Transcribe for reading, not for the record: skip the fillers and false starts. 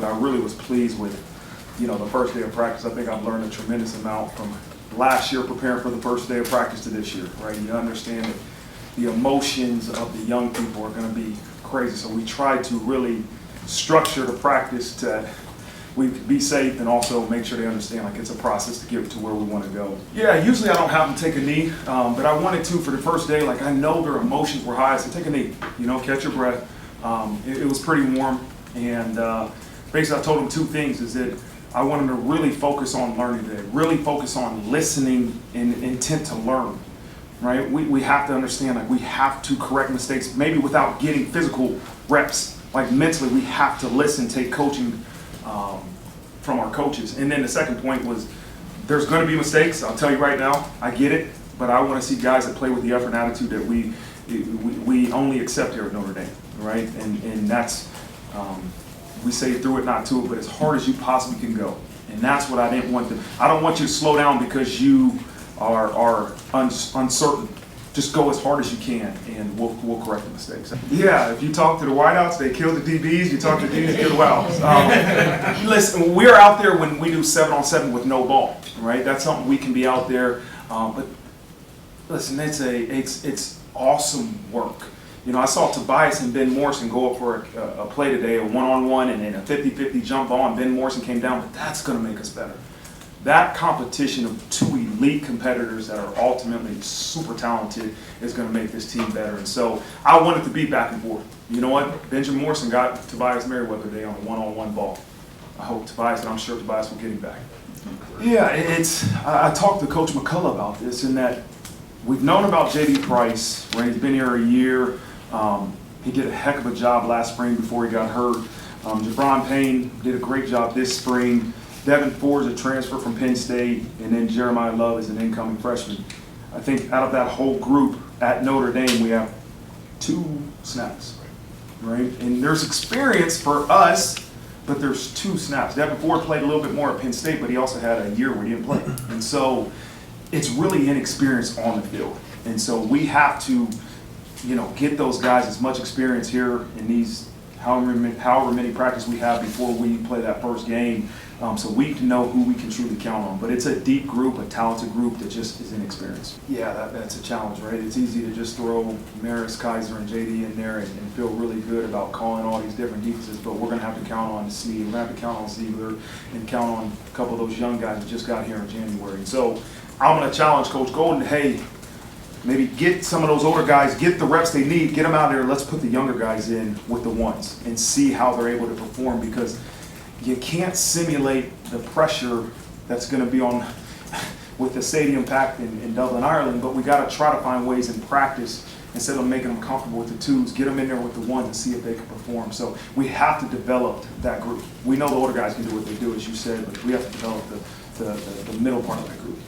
I really was pleased with, the first day of practice. I think I've learned a tremendous amount from last year preparing for the first day of practice to this year, right? You understand that the emotions of the young people are going to be crazy. So we tried to really structure the practice to we be safe and also make sure they understand like it's a process to get to where we want to go. Yeah, usually I don't have them take a knee, but I wanted to for the first day. Like I know their emotions were high, so take a knee, catch your breath. It was pretty warm, and basically I told them two things, is that I want them to really focus on learning today, really focus on listening and intent to learn, right? We have to understand, like we have to correct mistakes, maybe without getting physical reps. Like mentally, we have to listen, take coaching from our coaches. And then the second point was, there's going to be mistakes. I'll tell you right now, I get it, but I want to see guys that play with the effort and attitude that we only accept here at Notre Dame, right? And that's, we say through it, not to it, but as hard as you possibly can go. And that's what I didn't want them. I don't want you to slow down because you are uncertain. Just go as hard as you can, and we'll correct the mistakes. Yeah, if you talk to the wideouts, they kill the DBs. You talk to the DBs, they kill the wideouts. Listen, we're out there when we do 7-on-7 with no ball, right? That's something we can be out there. But listen, it's awesome work. I saw Tobias and Ben Morrison go up for a play today, a one-on-one, and then a 50-50 jump ball, and Ben Morrison came down. But that's going to make us better. That competition of two elite competitors that are ultimately super talented is going to make this team better. And so I want it to be back and forth. You know what? Benjamin Morrison got Tobias Merriweather today on a one-on-one ball. I hope Tobias, and I'm sure Tobias will get him back. Yeah, I talked to Coach McCullough about this, in that we've known about J.D. Price, right? He's been here a year. He did a heck of a job last spring before he got hurt. Jabron Payne did a great job this spring. Devin Ford's a transfer from Penn State, and then Jeremiah Love is an incoming freshman. I think out of that whole group at Notre Dame, we have 2 snaps, right? And there's experience for us, but there's 2 snaps. Devin Ford played a little bit more at Penn State, but he also had a year where he didn't play. And so it's really inexperience on the field. And so we have to, get those guys as much experience here in these however many practice we have before we play that first game, so we can know who we can truly count on. But it's a deep group, a talented group that just is inexperienced. Yeah, that's a challenge, right? It's easy to just throw Maris, Kaiser, and JD in there and feel really good about calling all these different defenses, but we're going to have to count on Sneed, we're going to have to count on Ziegler, and count on a couple of those young guys that just got here in January. And so I'm going to challenge Coach Golden, hey, maybe get some of those older guys, get the reps they need, get them out there, let's put the younger guys in with the ones and see how they're able to perform, because you can't simulate the pressure that's going to be on with the stadium packed in Dublin, Ireland, but we got to try to find ways in practice, instead of making them comfortable with the 2s, get them in there with the 1s and see if they can perform. So we have to develop that group. We know the older guys can do what they do, as you said, but we have to develop the middle part of that group.